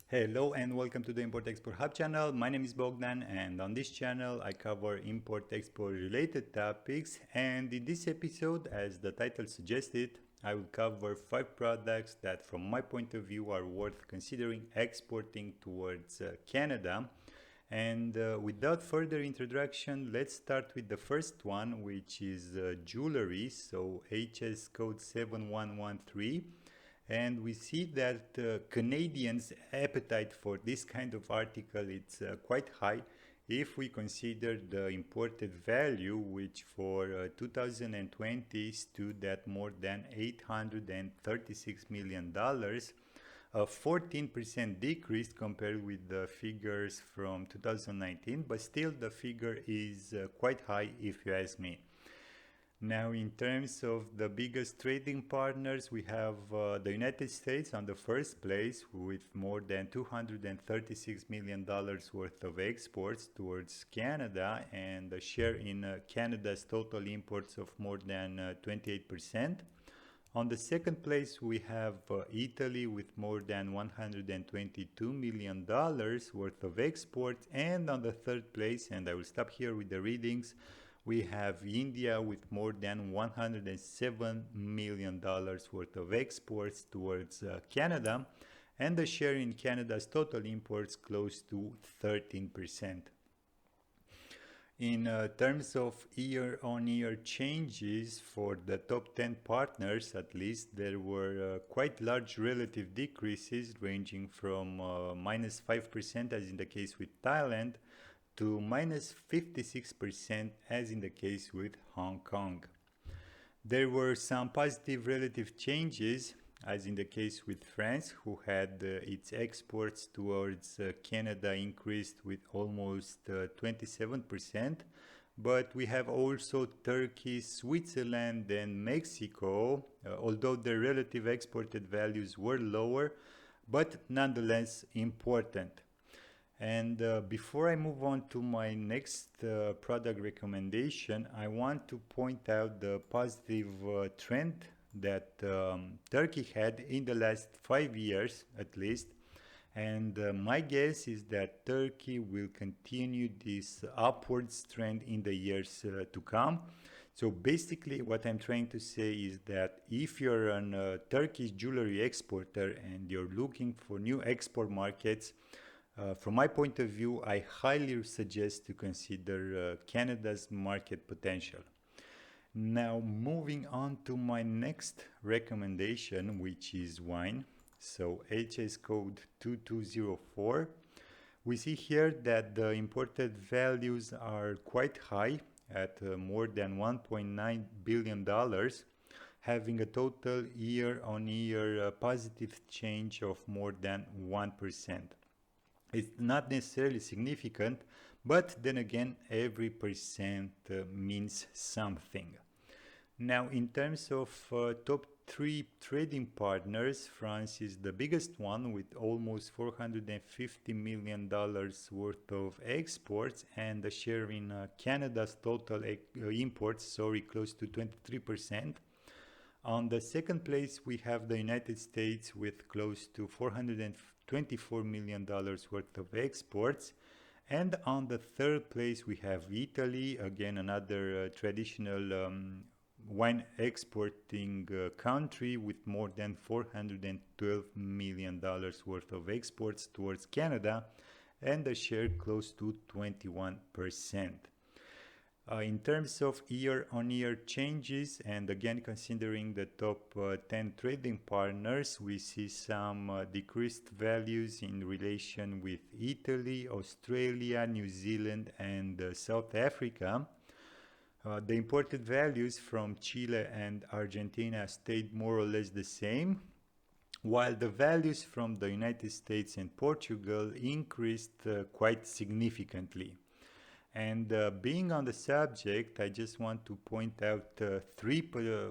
Hello and welcome to the Import-Export Hub channel. My name is Bogdan, and on this channel I cover import-export related topics, and in this episode, as the title suggested, I will cover 5 products that from my point of view are worth considering exporting towards Canada. And without further introduction, let's start with the first one, which is jewelry, so HS code 7113. And we see that Canadians' appetite for this kind of article it's quite high if we consider the imported value, which for 2020 stood at more than $836 million, a 14% decrease compared with the figures from 2019, but still the figure is quite high if you ask me. Now, in terms of the biggest trading partners, we have the United States on the first place with more than $236 million worth of exports towards Canada and a share in Canada's total imports of more than 28%. On the second place, we have Italy with more than $122 million worth of exports. And on the third place, and I will stop here with the readings, we have India with more than $107 million worth of exports towards Canada, and the share in Canada's total imports close to 13%. In terms of year-on-year changes for the top 10 partners, at least, there were quite large relative decreases ranging from minus 5% as in the case with Thailand to minus 56% as in the case with Hong Kong. There were some positive relative changes as in the case with France, who had its exports towards Canada increased with almost 27%. But we have also Turkey, Switzerland and Mexico, although their relative exported values were lower, but nonetheless important. And before I move on to my next product recommendation, I want to point out the positive trend that Turkey had in the last 5 years at least. And my guess is that Turkey will continue this upwards trend in the years to come. So basically what I'm trying to say is that if you're a Turkish jewelry exporter and you're looking for new export markets, from my point of view, I highly suggest to consider Canada's market potential. Now, moving on to my next recommendation, which is wine. So, HS code 2204. We see here that the imported values are quite high at more than $1.9 billion, having a total year-on-year positive change of more than 1%. It's not necessarily significant, but then again, every percent means something. Now, in terms of top 3 trading partners, France is the biggest one with almost $450 million worth of exports and a share in Canada's total imports, close to 23%. On the second place, we have the United States with close to $424 million worth of exports. And on the third place, we have Italy, again another traditional wine exporting country with more than $412 million worth of exports towards Canada and a share close to 21%. In terms of year-on-year changes, and again considering the top 10 trading partners, we see some decreased values in relation with Italy, Australia, New Zealand and South Africa. The imported values from Chile and Argentina stayed more or less the same, while the values from the United States and Portugal increased quite significantly. And being on the subject, I just want to point out 3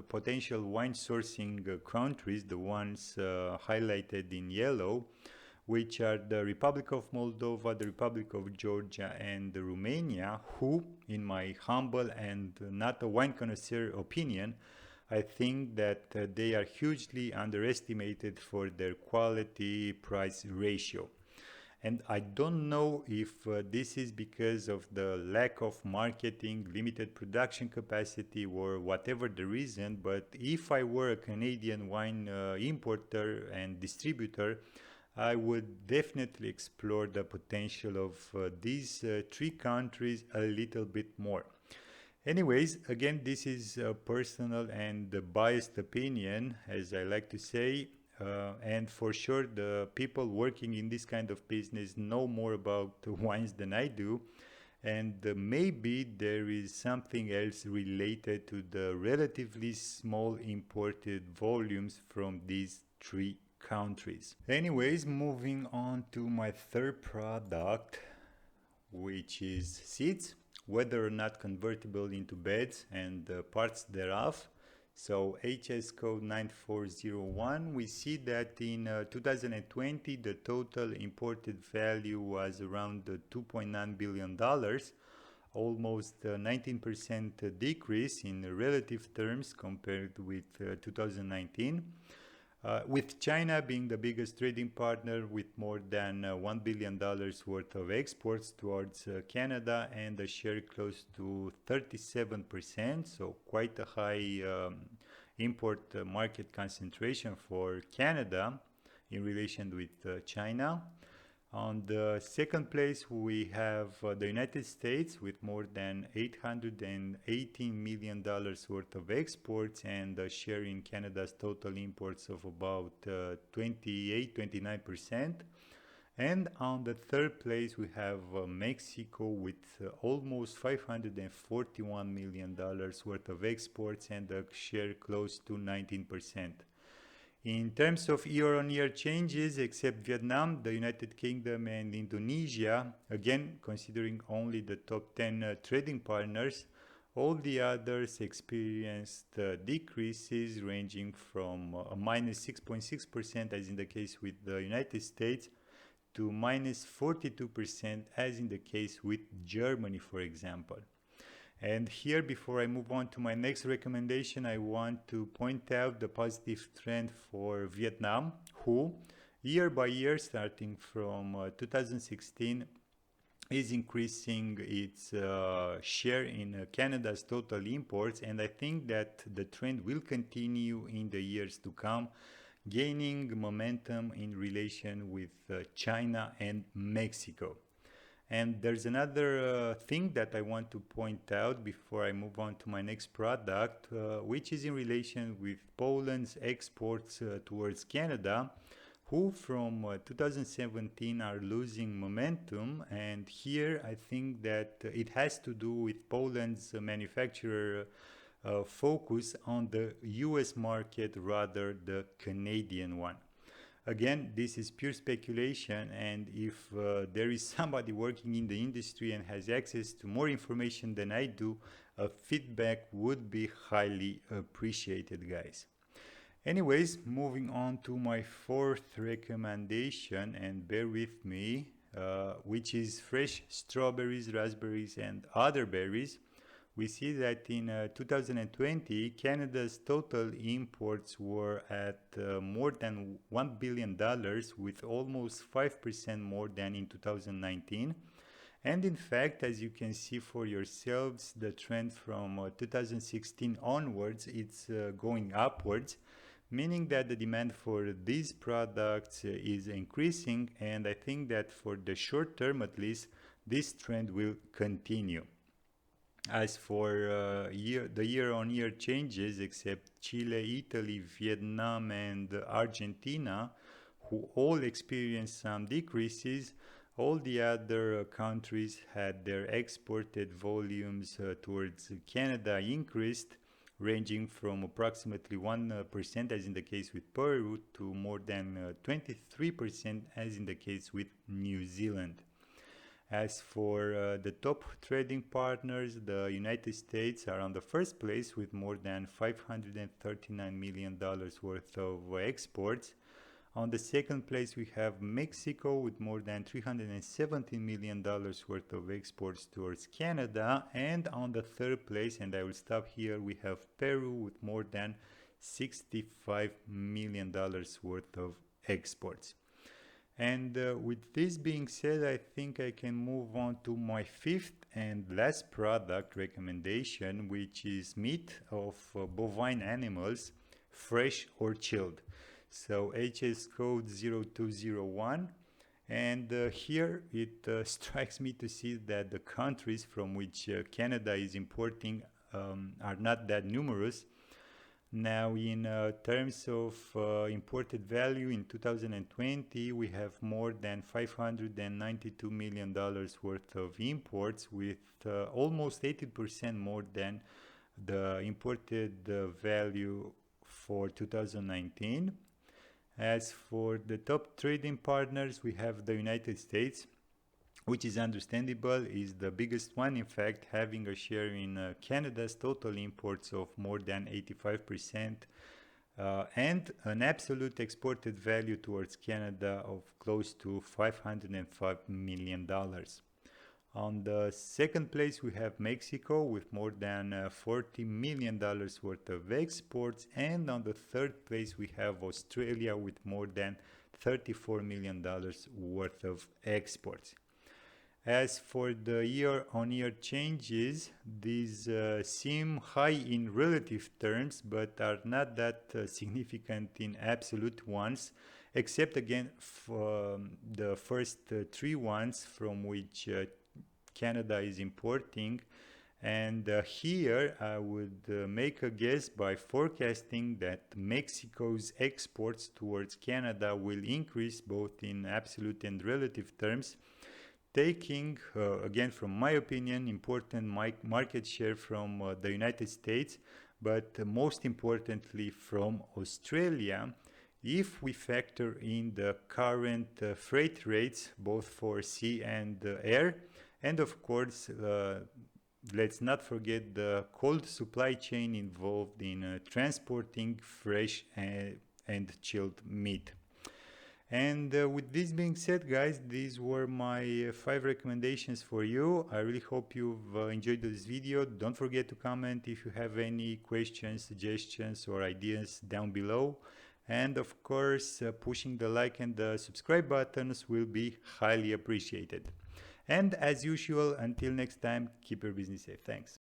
potential wine sourcing countries, the ones highlighted in yellow, which are the Republic of Moldova, the Republic of Georgia, and Romania, who, in my humble and not a wine connoisseur opinion, I think that they are hugely underestimated for their quality-price ratio. And I don't know if this is because of the lack of marketing, limited production capacity, or whatever the reason, but if I were a Canadian wine importer and distributor, I would definitely explore the potential of these three countries a little bit more. Anyways, again, this is a personal and biased opinion, as I like to say. And for sure, the people working in this kind of business know more about wines than I do. And maybe there is something else related to the relatively small imported volumes from these three countries. Anyways, moving on to my third product, which is seeds, whether or not convertible into beds and parts thereof. So HS code 9401, we see that in 2020 the total imported value was around $2.9 billion, almost 19% decrease in relative terms compared with 2019. With China being the biggest trading partner with more than $1 billion worth of exports towards Canada and a share close to 37%, so quite a high import market concentration for Canada in relation with China. On the second place, we have the United States with more than $818 million worth of exports and a share in Canada's total imports of about 28-29%. And on the third place, we have Mexico with almost $541 million worth of exports and a share close to 19%. In terms of year-on-year changes, except Vietnam, the United Kingdom and Indonesia, again considering only the top 10 trading partners, all the others experienced decreases ranging from a minus 6.6% as in the case with the United States to minus 42% as in the case with Germany, for example. And here, before I move on to my next recommendation, I want to point out the positive trend for Vietnam, who year by year, starting from 2016, is increasing its share in Canada's total imports. And I think that the trend will continue in the years to come, gaining momentum in relation with China and Mexico. And there's another thing that I want to point out before I move on to my next product, which is in relation with Poland's exports towards Canada, who from 2017 are losing momentum. And here I think that it has to do with Poland's manufacturer focus on the US market rather the Canadian one. Again, this is pure speculation, and if there is somebody working in the industry and has access to more information than I do, feedback would be highly appreciated, guys. Anyways, moving on to my fourth recommendation, and bear with me, which is fresh strawberries, raspberries, and other berries. We see that in 2020, Canada's total imports were at more than $1 billion, with almost 5% more than in 2019. And in fact, as you can see for yourselves, the trend from 2016 onwards, it's going upwards, meaning that the demand for these products is increasing. And I think that for the short term, at least, this trend will continue. As for the year-on-year changes, except Chile, Italy, Vietnam, and Argentina, who all experienced some decreases, all the other countries had their exported volumes towards Canada increased, ranging from approximately 1% as in the case with Peru to more than 23% as in the case with New Zealand. As for the top trading partners, the United States are on the first place with more than $539 million worth of exports. On the second place, we have Mexico with more than $317 million worth of exports towards Canada. And on the third place, and I will stop here, we have Peru with more than $65 million worth of exports. And with this being said, I think I can move on to my fifth and last product recommendation, which is meat of bovine animals, fresh or chilled. So HS code 0201. And here it strikes me to see that the countries from which Canada is importing are not that numerous. Now, in terms of imported value in 2020, we have more than $592 million worth of imports, with almost 80% more than the imported value for 2019. As for the top trading partners, we have the United States, which is understandable, is the biggest one, in fact, having a share in Canada's total imports of more than 85%, and an absolute exported value towards Canada of close to $505 million. On the second place, we have Mexico with more than $40 million worth of exports. And on the third place, we have Australia with more than $34 million worth of exports. As for the year-on-year changes, these seem high in relative terms, but are not that significant in absolute ones, except again for the first three ones from which Canada is importing. And here I would make a guess by forecasting that Mexico's exports towards Canada will increase both in absolute and relative terms, taking, again from my opinion, important market share from the United States, but most importantly from Australia, if we factor in the current freight rates both for sea and air. And of course, let's not forget the cold supply chain involved in transporting fresh and chilled meat. And with this being said, guys, these were my 5 recommendations for you. I really hope you've enjoyed this video. Don't forget to comment if you have any questions, suggestions, or ideas down below. And of course, pushing the like and the subscribe buttons will be highly appreciated. And as usual, until next time, keep your business safe. Thanks.